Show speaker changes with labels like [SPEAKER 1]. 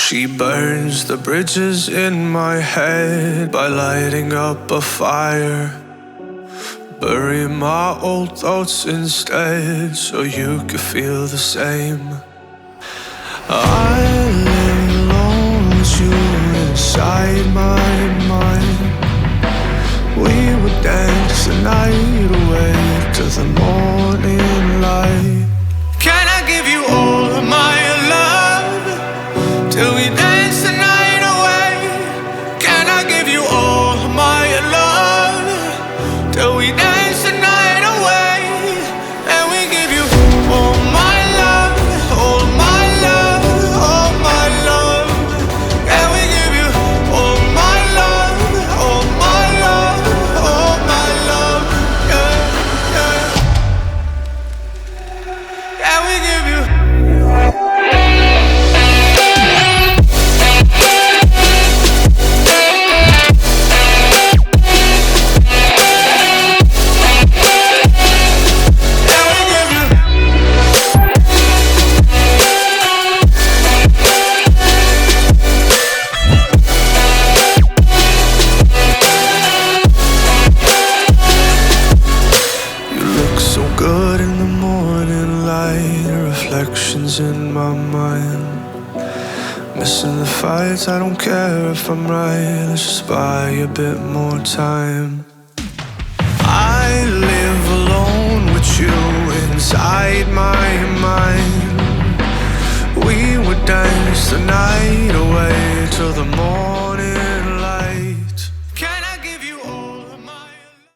[SPEAKER 1] She burns the bridges in my head by lighting up a fire. Bury my old thoughts instead so you could feel the same. I lay alone with you inside my mind. We would dance the night away to the morning light. Can I give you all of my love till we dance the night away? Can I give you all of my love till we dance the night away? And we give you all my love, all my love, all my love. And we give you all my love, all my love, all my love. Yeah, yeah. And we give you. So good in the morning light, reflections in my mind. Missing the fights, I don't care if I'm right. Let's just buy a bit more time.